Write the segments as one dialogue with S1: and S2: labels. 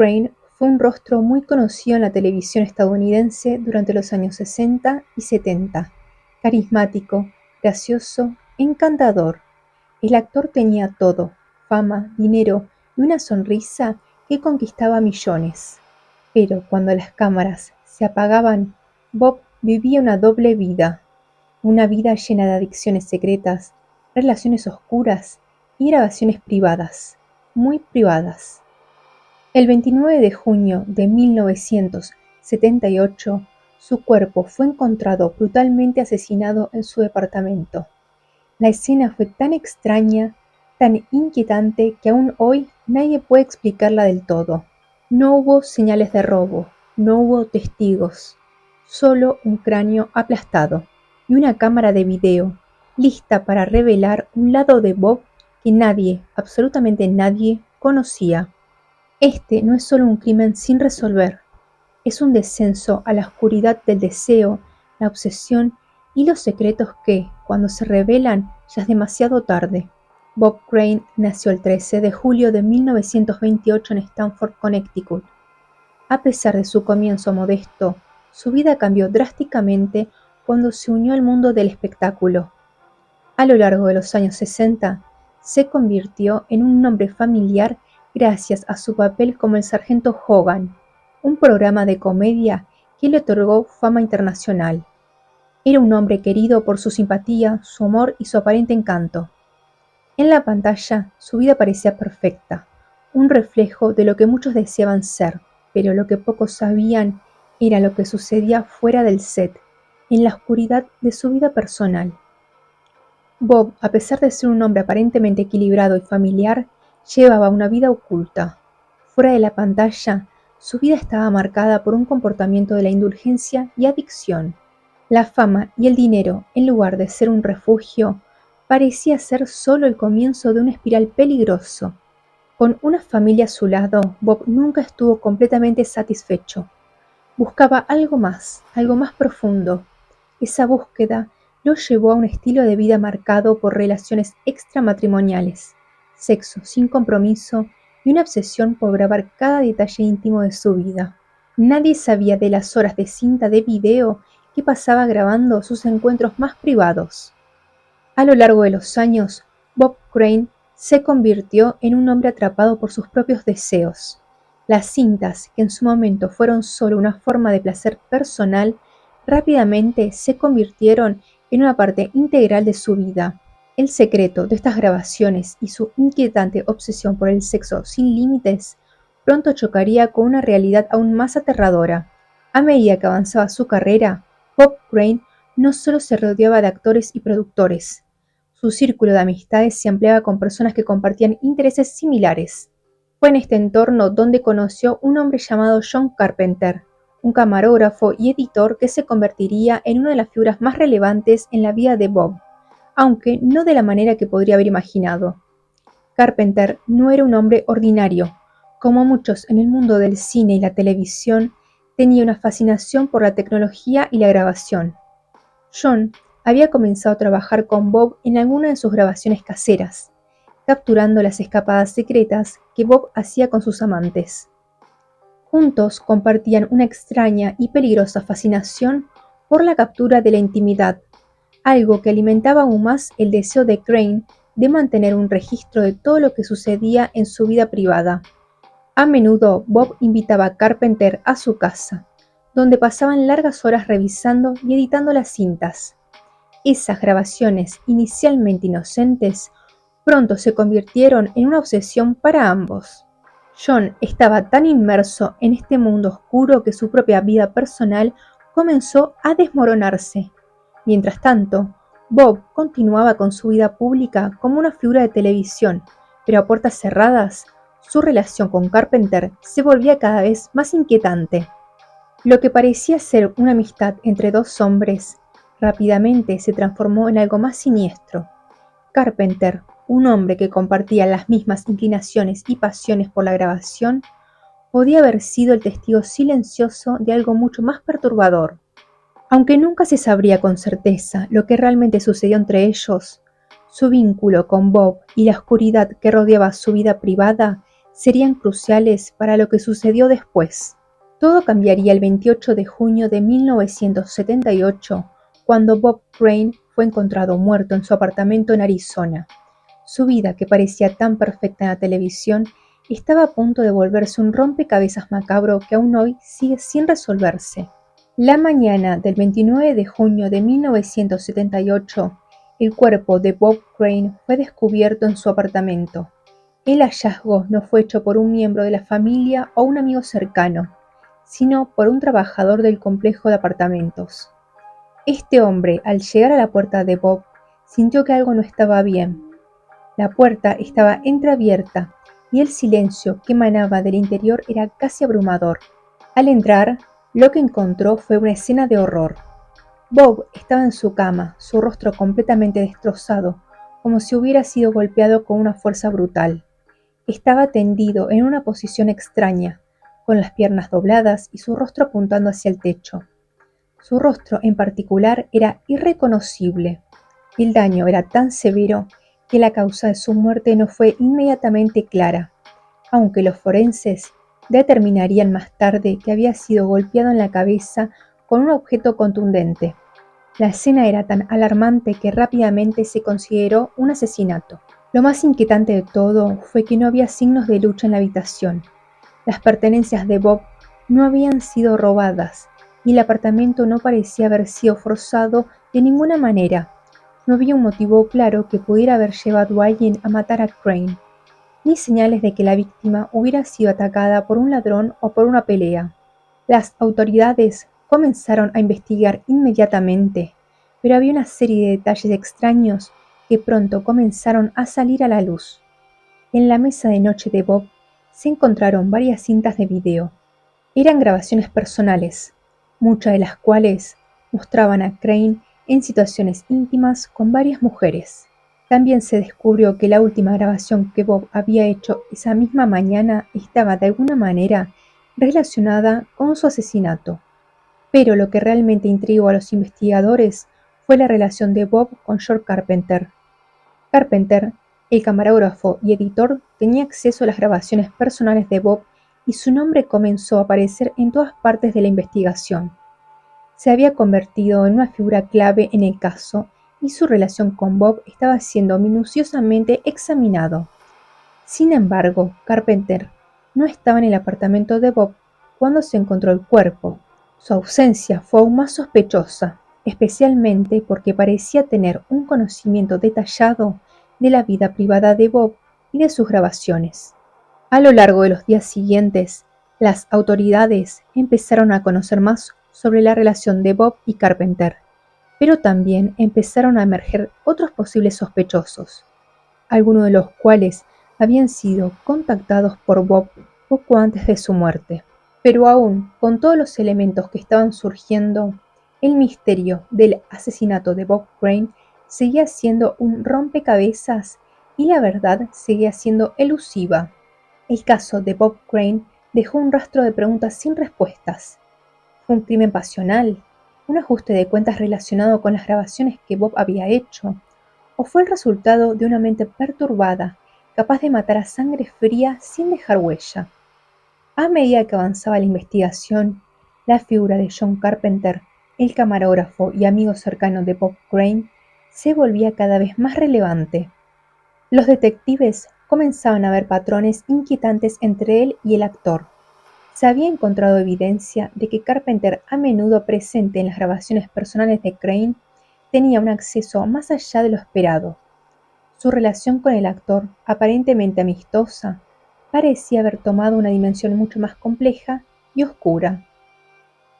S1: Crane fue un rostro muy conocido en la televisión estadounidense durante los años 60 y 70. Carismático, gracioso, encantador. El actor tenía todo: fama, dinero y una sonrisa que conquistaba a millones. Pero cuando las cámaras se apagaban, Bob vivía una doble vida. Una vida llena de adicciones secretas, relaciones oscuras y grabaciones privadas, muy privadas. El 29 de junio de 1978, su cuerpo fue encontrado brutalmente asesinado en su departamento. La escena fue tan extraña, tan inquietante, que aún hoy nadie puede explicarla del todo. No hubo señales de robo, no hubo testigos, solo un cráneo aplastado y una cámara de video, lista para revelar un lado de Bob que nadie, absolutamente nadie, conocía. Este no es solo un crimen sin resolver, es un descenso a la oscuridad del deseo, la obsesión y los secretos que, cuando se revelan, ya es demasiado tarde. Bob Crane nació el 13 de julio de 1928 en Stamford, Connecticut. A pesar de su comienzo modesto, su vida cambió drásticamente cuando se unió al mundo del espectáculo. A lo largo de los años 60, se convirtió en un nombre familiar gracias a su papel como el Sargento Hogan, un programa de comedia que le otorgó fama internacional. Era un hombre querido por su simpatía, su humor y su aparente encanto. En la pantalla, su vida parecía perfecta, un reflejo de lo que muchos deseaban ser, pero lo que pocos sabían era lo que sucedía fuera del set, en la oscuridad de su vida personal. Bob, a pesar de ser un hombre aparentemente equilibrado y familiar, llevaba una vida oculta. Fuera de la pantalla, su vida estaba marcada por un comportamiento de la indulgencia y adicción. La fama y el dinero, en lugar de ser un refugio, parecía ser solo el comienzo de una espiral peligroso. Con una familia a su lado, Bob nunca estuvo completamente satisfecho. Buscaba algo más profundo. Esa búsqueda lo llevó a un estilo de vida marcado por relaciones extramatrimoniales, sexo sin compromiso y una obsesión por grabar cada detalle íntimo de su vida. Nadie sabía de las horas de cinta de video que pasaba grabando sus encuentros más privados. A lo largo de los años, Bob Crane se convirtió en un hombre atrapado por sus propios deseos. Las cintas, que en su momento fueron solo una forma de placer personal, rápidamente se convirtieron en una parte integral de su vida. El secreto de estas grabaciones y su inquietante obsesión por el sexo sin límites pronto chocaría con una realidad aún más aterradora. A medida que avanzaba su carrera, Bob Crane no solo se rodeaba de actores y productores. Su círculo de amistades se ampliaba con personas que compartían intereses similares. Fue en este entorno donde conoció un hombre llamado John Carpenter, un camarógrafo y editor que se convertiría en una de las figuras más relevantes en la vida de Bob, aunque no de la manera que podría haber imaginado. Carpenter no era un hombre ordinario. Como muchos en el mundo del cine y la televisión, tenía una fascinación por la tecnología y la grabación. John había comenzado a trabajar con Bob en alguna de sus grabaciones caseras, capturando las escapadas secretas que Bob hacía con sus amantes. Juntos compartían una extraña y peligrosa fascinación por la captura de la intimidad, algo que alimentaba aún más el deseo de Crane de mantener un registro de todo lo que sucedía en su vida privada. A menudo Bob invitaba a Carpenter a su casa, donde pasaban largas horas revisando y editando las cintas. Esas grabaciones, inicialmente inocentes, pronto se convirtieron en una obsesión para ambos. John estaba tan inmerso en este mundo oscuro que su propia vida personal comenzó a desmoronarse. Mientras tanto, Bob continuaba con su vida pública como una figura de televisión, pero a puertas cerradas, su relación con Carpenter se volvía cada vez más inquietante. Lo que parecía ser una amistad entre dos hombres, rápidamente se transformó en algo más siniestro. Carpenter, un hombre que compartía las mismas inclinaciones y pasiones por la grabación, podía haber sido el testigo silencioso de algo mucho más perturbador. Aunque nunca se sabría con certeza lo que realmente sucedió entre ellos, su vínculo con Bob y la oscuridad que rodeaba su vida privada serían cruciales para lo que sucedió después. Todo cambiaría el 28 de junio de 1978, cuando Bob Crane fue encontrado muerto en su apartamento en Arizona. Su vida, que parecía tan perfecta en la televisión, estaba a punto de volverse un rompecabezas macabro que aún hoy sigue sin resolverse. La mañana del 29 de junio de 1978, el cuerpo de Bob Crane fue descubierto en su apartamento. El hallazgo no fue hecho por un miembro de la familia o un amigo cercano, sino por un trabajador del complejo de apartamentos. Este hombre, al llegar a la puerta de Bob, sintió que algo no estaba bien. La puerta estaba entreabierta y el silencio que emanaba del interior era casi abrumador. Al entrar, lo que encontró fue una escena de horror. Bob estaba en su cama, su rostro completamente destrozado, como si hubiera sido golpeado con una fuerza brutal. Estaba tendido en una posición extraña, con las piernas dobladas y su rostro apuntando hacia el techo. Su rostro en particular era irreconocible. El daño era tan severo que la causa de su muerte no fue inmediatamente clara, aunque los forenses determinarían más tarde que había sido golpeado en la cabeza con un objeto contundente. La escena era tan alarmante que rápidamente se consideró un asesinato. Lo más inquietante de todo fue que no había signos de lucha en la habitación. Las pertenencias de Bob no habían sido robadas y el apartamento no parecía haber sido forzado de ninguna manera. No había un motivo claro que pudiera haber llevado a alguien a matar a Crane, ni señales de que la víctima hubiera sido atacada por un ladrón o por una pelea. Las autoridades comenzaron a investigar inmediatamente, pero había una serie de detalles extraños que pronto comenzaron a salir a la luz. En la mesa de noche de Bob se encontraron varias cintas de video. Eran grabaciones personales, muchas de las cuales mostraban a Crane en situaciones íntimas con varias mujeres. También se descubrió que la última grabación que Bob había hecho esa misma mañana estaba de alguna manera relacionada con su asesinato. Pero lo que realmente intrigó a los investigadores fue la relación de Bob con George Carpenter. Carpenter, el camarógrafo y editor, tenía acceso a las grabaciones personales de Bob y su nombre comenzó a aparecer en todas partes de la investigación. Se había convertido en una figura clave en el caso y su relación con Bob estaba siendo minuciosamente examinado. Sin embargo, Carpenter no estaba en el apartamento de Bob cuando se encontró el cuerpo. Su ausencia fue aún más sospechosa, especialmente porque parecía tener un conocimiento detallado de la vida privada de Bob y de sus grabaciones. A lo largo de los días siguientes, las autoridades empezaron a conocer más sobre la relación de Bob y Carpenter, pero también empezaron a emerger otros posibles sospechosos, algunos de los cuales habían sido contactados por Bob poco antes de su muerte. Pero aún con todos los elementos que estaban surgiendo, el misterio del asesinato de Bob Crane seguía siendo un rompecabezas y la verdad seguía siendo elusiva. El caso de Bob Crane dejó un rastro de preguntas sin respuestas. ¿Fue un crimen pasional? ¿Un ajuste de cuentas relacionado con las grabaciones que Bob había hecho? ¿O fue el resultado de una mente perturbada, capaz de matar a sangre fría sin dejar huella? A medida que avanzaba la investigación, la figura de John Carpenter, el camarógrafo y amigo cercano de Bob Crane, se volvía cada vez más relevante. Los detectives comenzaban a ver patrones inquietantes entre él y el actor. Se había encontrado evidencia de que Carpenter, a menudo presente en las grabaciones personales de Crane, tenía un acceso más allá de lo esperado. Su relación con el actor, aparentemente amistosa, parecía haber tomado una dimensión mucho más compleja y oscura.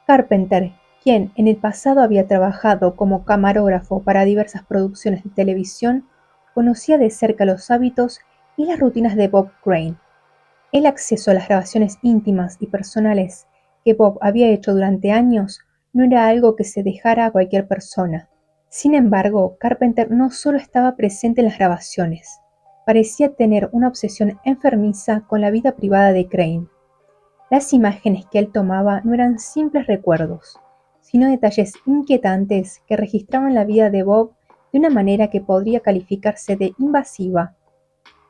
S1: Carpenter, quien en el pasado había trabajado como camarógrafo para diversas producciones de televisión, conocía de cerca los hábitos y las rutinas de Bob Crane. El acceso a las grabaciones íntimas y personales que Bob había hecho durante años no era algo que se dejara a cualquier persona. Sin embargo, Carpenter no solo estaba presente en las grabaciones, parecía tener una obsesión enfermiza con la vida privada de Crane. Las imágenes que él tomaba no eran simples recuerdos, sino detalles inquietantes que registraban la vida de Bob de una manera que podría calificarse de invasiva.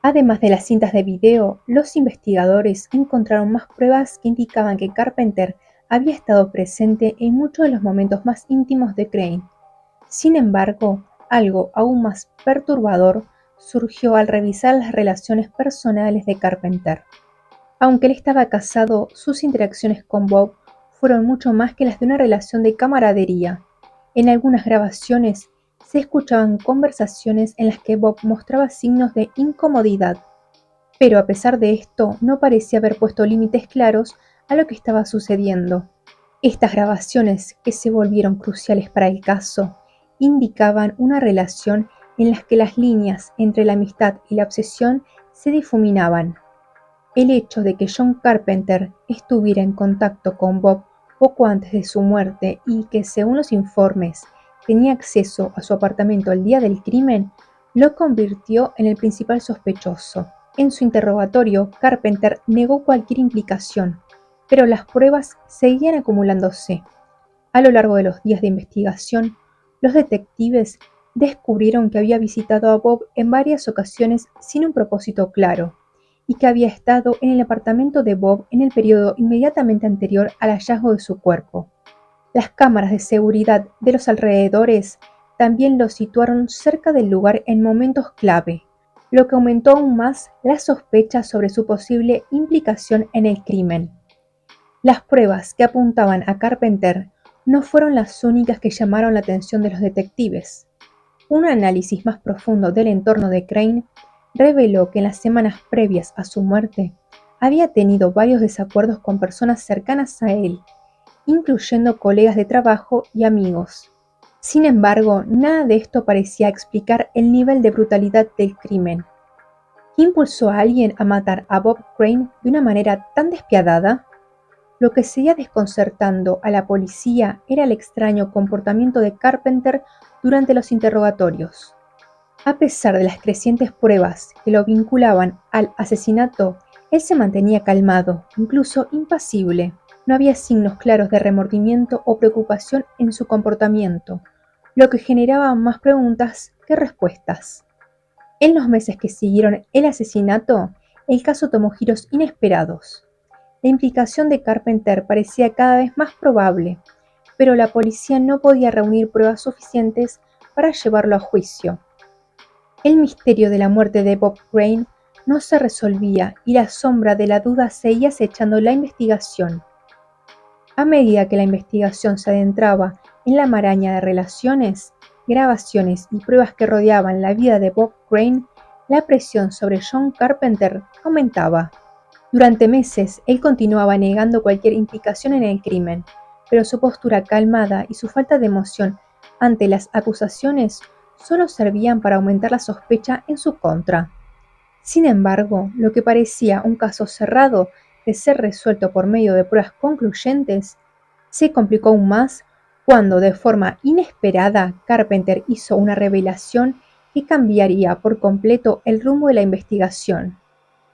S1: Además de las cintas de video, los investigadores encontraron más pruebas que indicaban que Carpenter había estado presente en muchos de los momentos más íntimos de Crane. Sin embargo, algo aún más perturbador surgió al revisar las relaciones personales de Carpenter. Aunque él estaba casado, sus interacciones con Bob fueron mucho más que las de una relación de camaradería. En algunas grabaciones se escuchaban conversaciones en las que Bob mostraba signos de incomodidad, pero a pesar de esto no parecía haber puesto límites claros a lo que estaba sucediendo. Estas grabaciones, que se volvieron cruciales para el caso, indicaban una relación en la que las líneas entre la amistad y la obsesión se difuminaban. El hecho de que John Carpenter estuviera en contacto con Bob poco antes de su muerte y que, según los informes, tenía acceso a su apartamento el día del crimen, lo convirtió en el principal sospechoso. En su interrogatorio, Carpenter negó cualquier implicación, pero las pruebas seguían acumulándose. A lo largo de los días de investigación, los detectives descubrieron que había visitado a Bob en varias ocasiones sin un propósito claro, y que había estado en el apartamento de Bob en el periodo inmediatamente anterior al hallazgo de su cuerpo. Las cámaras de seguridad de los alrededores también lo situaron cerca del lugar en momentos clave, lo que aumentó aún más las sospechas sobre su posible implicación en el crimen. Las pruebas que apuntaban a Carpenter no fueron las únicas que llamaron la atención de los detectives. Un análisis más profundo del entorno de Crane reveló que en las semanas previas a su muerte había tenido varios desacuerdos con personas cercanas a él, incluyendo colegas de trabajo y amigos. Sin embargo, nada de esto parecía explicar el nivel de brutalidad del crimen. ¿Qué impulsó a alguien a matar a Bob Crane de una manera tan despiadada? Lo que seguía desconcertando a la policía era el extraño comportamiento de Carpenter durante los interrogatorios. A pesar de las crecientes pruebas que lo vinculaban al asesinato, él se mantenía calmado, incluso impasible. No había signos claros de remordimiento o preocupación en su comportamiento, lo que generaba más preguntas que respuestas. En los meses que siguieron el asesinato, el caso tomó giros inesperados. La implicación de Carpenter parecía cada vez más probable, pero la policía no podía reunir pruebas suficientes para llevarlo a juicio. El misterio de la muerte de Bob Crane no se resolvía y la sombra de la duda seguía acechando la investigación. A medida que la investigación se adentraba en la maraña de relaciones, grabaciones y pruebas que rodeaban la vida de Bob Crane, la presión sobre John Carpenter aumentaba. Durante meses, él continuaba negando cualquier implicación en el crimen, pero su postura calmada y su falta de emoción ante las acusaciones solo servían para aumentar la sospecha en su contra. Sin embargo, lo que parecía un caso cerrado de ser resuelto por medio de pruebas concluyentes, se complicó aún más cuando, de forma inesperada, Carpenter hizo una revelación que cambiaría por completo el rumbo de la investigación.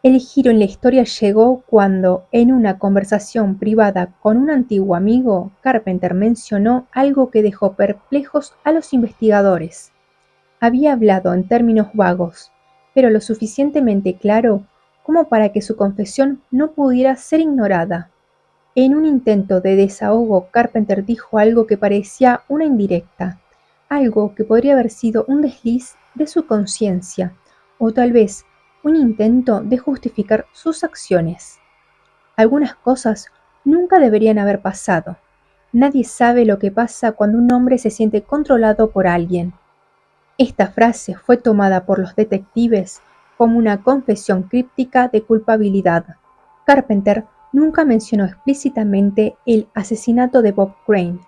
S1: El giro en la historia llegó cuando, en una conversación privada con un antiguo amigo, Carpenter mencionó algo que dejó perplejos a los investigadores. Había hablado en términos vagos, pero lo suficientemente claro como para que su confesión no pudiera ser ignorada. En un intento de desahogo, Carpenter dijo algo que parecía una indirecta, algo que podría haber sido un desliz de su conciencia, o tal vez un intento de justificar sus acciones. Algunas cosas nunca deberían haber pasado. Nadie sabe lo que pasa cuando un hombre se siente controlado por alguien. Esta frase fue tomada por los detectives como una confesión críptica de culpabilidad. Carpenter nunca mencionó explícitamente el asesinato de Bob Crane,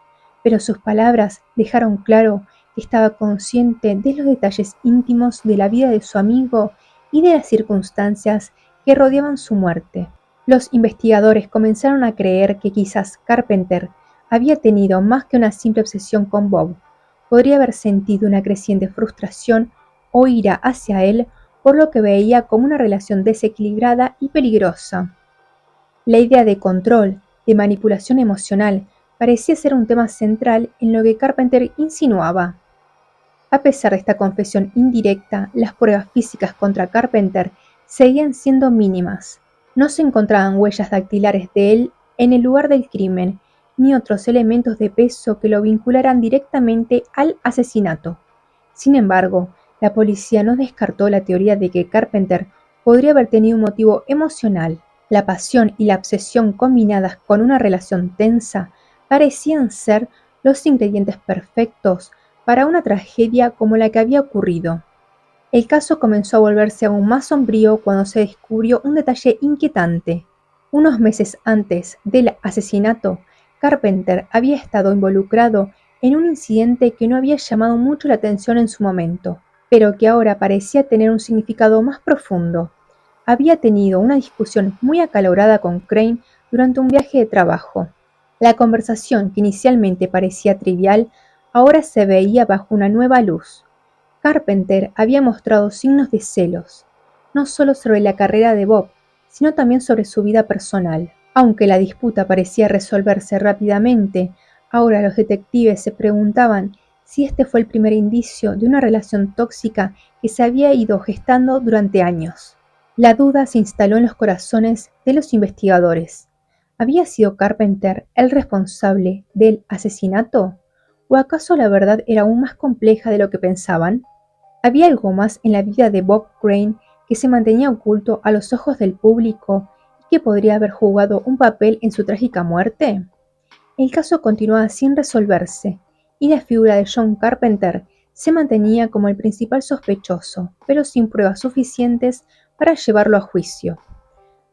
S1: pero sus palabras dejaron claro que estaba consciente de los detalles íntimos de la vida de su amigo y de las circunstancias que rodeaban su muerte. Los investigadores comenzaron a creer que quizás Carpenter había tenido más que una simple obsesión con Bob. Podría haber sentido una creciente frustración o ira hacia él por lo que veía como una relación desequilibrada y peligrosa. La idea de control, de manipulación emocional, parecía ser un tema central en lo que Carpenter insinuaba. A pesar de esta confesión indirecta, las pruebas físicas contra Carpenter seguían siendo mínimas. No se encontraban huellas dactilares de él en el lugar del crimen, ni otros elementos de peso que lo vincularan directamente al asesinato. Sin embargo, la policía no descartó la teoría de que Carpenter podría haber tenido un motivo emocional. La pasión y la obsesión combinadas con una relación tensa parecían ser los ingredientes perfectos para una tragedia como la que había ocurrido. El caso comenzó a volverse aún más sombrío cuando se descubrió un detalle inquietante. Unos meses antes del asesinato, Carpenter había estado involucrado en un incidente que no había llamado mucho la atención en su momento, pero que ahora parecía tener un significado más profundo. Había tenido una discusión muy acalorada con Crane durante un viaje de trabajo. La conversación, que inicialmente parecía trivial, ahora se veía bajo una nueva luz. Carpenter había mostrado signos de celos, no solo sobre la carrera de Bob, sino también sobre su vida personal. Aunque la disputa parecía resolverse rápidamente, ahora los detectives se preguntaban si este fue el primer indicio de una relación tóxica que se había ido gestando durante años. La duda se instaló en los corazones de los investigadores. ¿Había sido Carpenter el responsable del asesinato? ¿O acaso la verdad era aún más compleja de lo que pensaban? ¿Había algo más en la vida de Bob Crane que se mantenía oculto a los ojos del público y que podría haber jugado un papel en su trágica muerte? El caso continuaba sin resolverse, y la figura de John Carpenter se mantenía como el principal sospechoso, pero sin pruebas suficientes para llevarlo a juicio.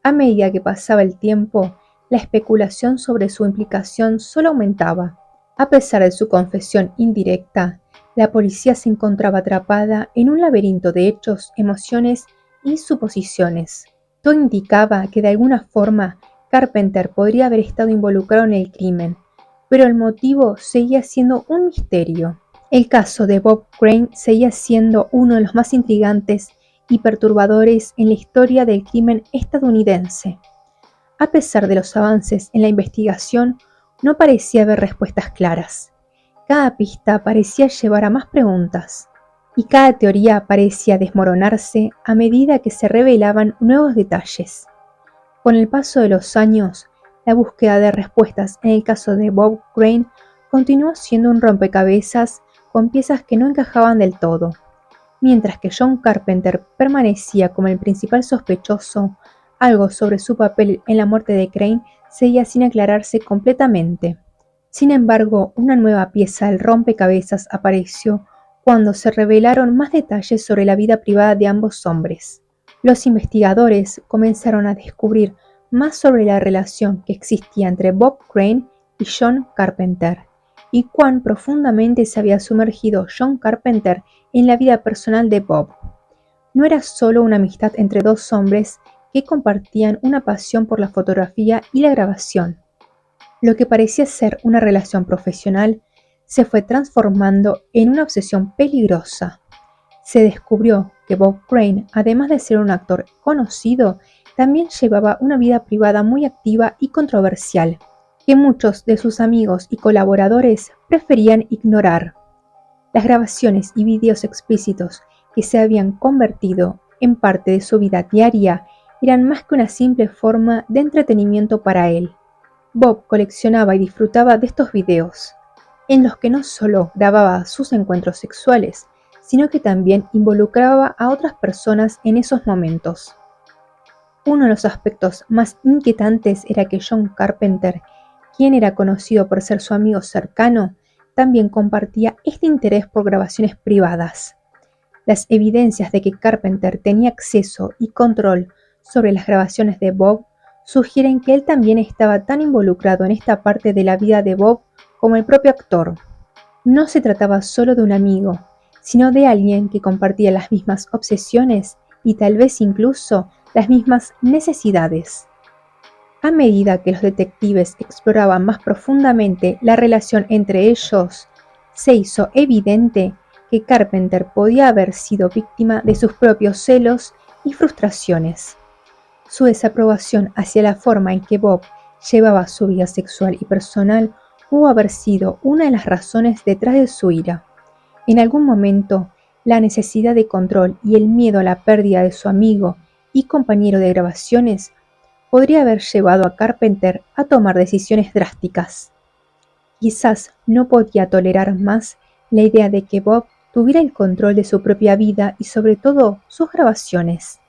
S1: A medida que pasaba el tiempo, la especulación sobre su implicación solo aumentaba. A pesar de su confesión indirecta, la policía se encontraba atrapada en un laberinto de hechos, emociones y suposiciones. Todo indicaba que de alguna forma Carpenter podría haber estado involucrado en el crimen, pero el motivo seguía siendo un misterio. El caso de Bob Crane seguía siendo uno de los más intrigantes y perturbadores en la historia del crimen estadounidense. A pesar de los avances en la investigación, no parecía haber respuestas claras. Cada pista parecía llevar a más preguntas, y cada teoría parecía desmoronarse a medida que se revelaban nuevos detalles. Con el paso de los años, la búsqueda de respuestas en el caso de Bob Crane continuó siendo un rompecabezas con piezas que no encajaban del todo. Mientras que John Carpenter permanecía como el principal sospechoso, algo sobre su papel en la muerte de Crane seguía sin aclararse completamente. Sin embargo, una nueva pieza del rompecabezas apareció cuando se revelaron más detalles sobre la vida privada de ambos hombres. Los investigadores comenzaron a descubrir más sobre la relación que existía entre Bob Crane y John Carpenter, y cuán profundamente se había sumergido John Carpenter en la vida personal de Bob. No era solo una amistad entre dos hombres que compartían una pasión por la fotografía y la grabación. Lo que parecía ser una relación profesional se fue transformando en una obsesión peligrosa. Se descubrió que Bob Crane, además de ser un actor conocido, también llevaba una vida privada muy activa y controversial, que muchos de sus amigos y colaboradores preferían ignorar. Las grabaciones y vídeos explícitos que se habían convertido en parte de su vida diaria eran más que una simple forma de entretenimiento para él. Bob coleccionaba y disfrutaba de estos videos, en los que no solo grababa sus encuentros sexuales, sino que también involucraba a otras personas en esos momentos. Uno de los aspectos más inquietantes era que John Carpenter, quien era conocido por ser su amigo cercano, también compartía este interés por grabaciones privadas. Las evidencias de que Carpenter tenía acceso y control sobre las grabaciones de Bob sugieren que él también estaba tan involucrado en esta parte de la vida de Bob como el propio actor. No se trataba solo de un amigo, sino de alguien que compartía las mismas obsesiones y tal vez incluso las mismas necesidades. A medida que los detectives exploraban más profundamente la relación entre ellos, se hizo evidente que Carpenter podía haber sido víctima de sus propios celos y frustraciones. Su desaprobación hacia la forma en que Bob llevaba su vida sexual y personal pudo haber sido una de las razones detrás de su ira. En algún momento, la necesidad de control y el miedo a la pérdida de su amigo y compañero de grabaciones podría haber llevado a Carpenter a tomar decisiones drásticas. Quizás no podía tolerar más la idea de que Bob tuviera el control de su propia vida y sobre todo sus grabaciones.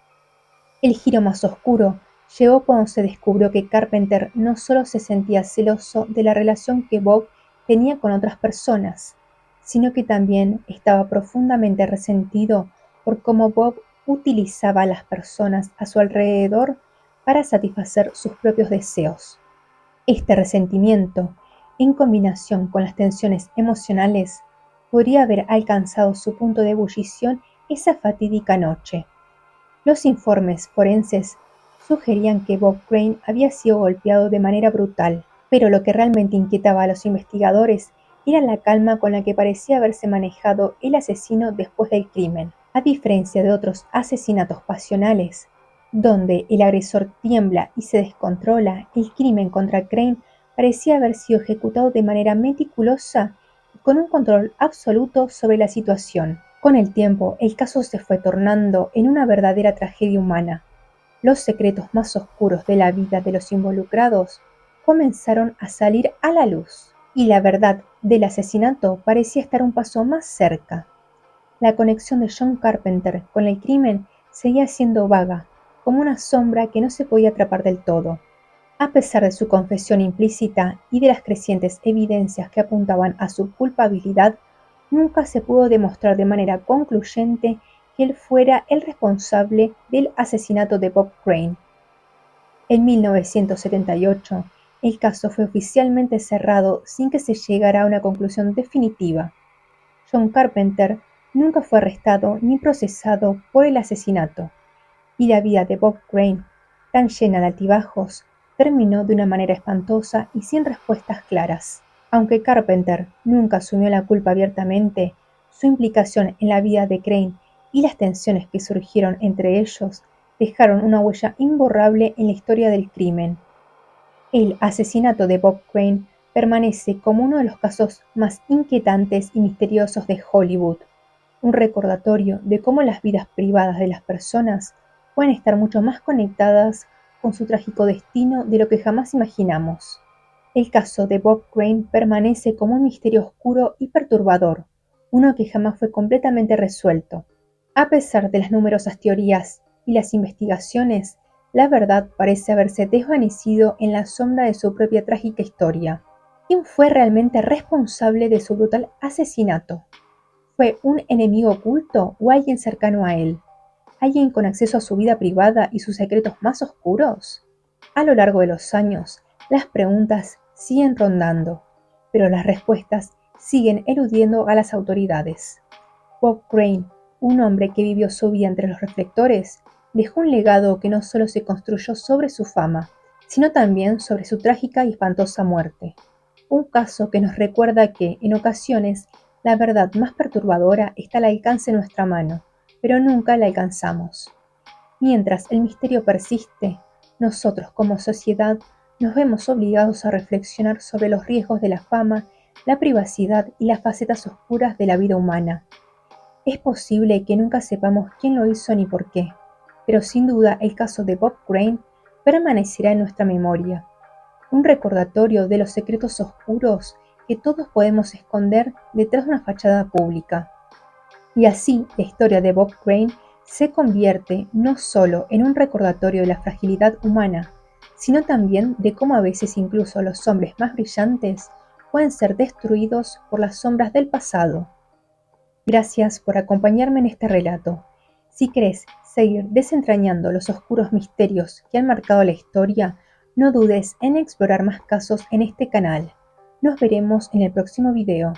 S1: El giro más oscuro llegó cuando se descubrió que Carpenter no solo se sentía celoso de la relación que Bob tenía con otras personas, sino que también estaba profundamente resentido por cómo Bob utilizaba a las personas a su alrededor para satisfacer sus propios deseos. Este resentimiento, en combinación con las tensiones emocionales, podría haber alcanzado su punto de ebullición esa fatídica noche. Los informes forenses sugerían que Bob Crane había sido golpeado de manera brutal, pero lo que realmente inquietaba a los investigadores era la calma con la que parecía haberse manejado el asesino después del crimen. A diferencia de otros asesinatos pasionales, donde el agresor tiembla y se descontrola, el crimen contra Crane parecía haber sido ejecutado de manera meticulosa y con un control absoluto sobre la situación. Con el tiempo, el caso se fue tornando en una verdadera tragedia humana. Los secretos más oscuros de la vida de los involucrados comenzaron a salir a la luz, y la verdad del asesinato parecía estar un paso más cerca. La conexión de John Carpenter con el crimen seguía siendo vaga, como una sombra que no se podía atrapar del todo. A pesar de su confesión implícita y de las crecientes evidencias que apuntaban a su culpabilidad, nunca se pudo demostrar de manera concluyente que él fuera el responsable del asesinato de Bob Crane. En 1978, el caso fue oficialmente cerrado sin que se llegara a una conclusión definitiva. John Carpenter nunca fue arrestado ni procesado por el asesinato, y la vida de Bob Crane, tan llena de altibajos, terminó de una manera espantosa y sin respuestas claras. Aunque Carpenter nunca asumió la culpa abiertamente, su implicación en la vida de Crane y las tensiones que surgieron entre ellos dejaron una huella imborrable en la historia del crimen. El asesinato de Bob Crane permanece como uno de los casos más inquietantes y misteriosos de Hollywood, un recordatorio de cómo las vidas privadas de las personas pueden estar mucho más conectadas con su trágico destino de lo que jamás imaginamos. El caso de Bob Crane permanece como un misterio oscuro y perturbador, uno que jamás fue completamente resuelto. A pesar de las numerosas teorías y las investigaciones, la verdad parece haberse desvanecido en la sombra de su propia trágica historia. ¿Quién fue realmente responsable de su brutal asesinato? ¿Fue un enemigo oculto o alguien cercano a él? ¿Alguien con acceso a su vida privada y sus secretos más oscuros? A lo largo de los años, las preguntas siguen rondando, pero las respuestas siguen eludiendo a las autoridades. Bob Crane, un hombre que vivió su vida entre los reflectores, dejó un legado que no solo se construyó sobre su fama, sino también sobre su trágica y espantosa muerte. Un caso que nos recuerda que, en ocasiones, la verdad más perturbadora está al alcance de nuestra mano, pero nunca la alcanzamos. Mientras el misterio persiste, nosotros como sociedad nos vemos obligados a reflexionar sobre los riesgos de la fama, la privacidad y las facetas oscuras de la vida humana. Es posible que nunca sepamos quién lo hizo ni por qué, pero sin duda el caso de Bob Crane permanecerá en nuestra memoria, un recordatorio de los secretos oscuros que todos podemos esconder detrás de una fachada pública. Y así la historia de Bob Crane se convierte no solo en un recordatorio de la fragilidad humana, sino también de cómo a veces incluso los hombres más brillantes pueden ser destruidos por las sombras del pasado. Gracias por acompañarme en este relato. Si querés seguir desentrañando los oscuros misterios que han marcado la historia, no dudes en explorar más casos en este canal. Nos veremos en el próximo video.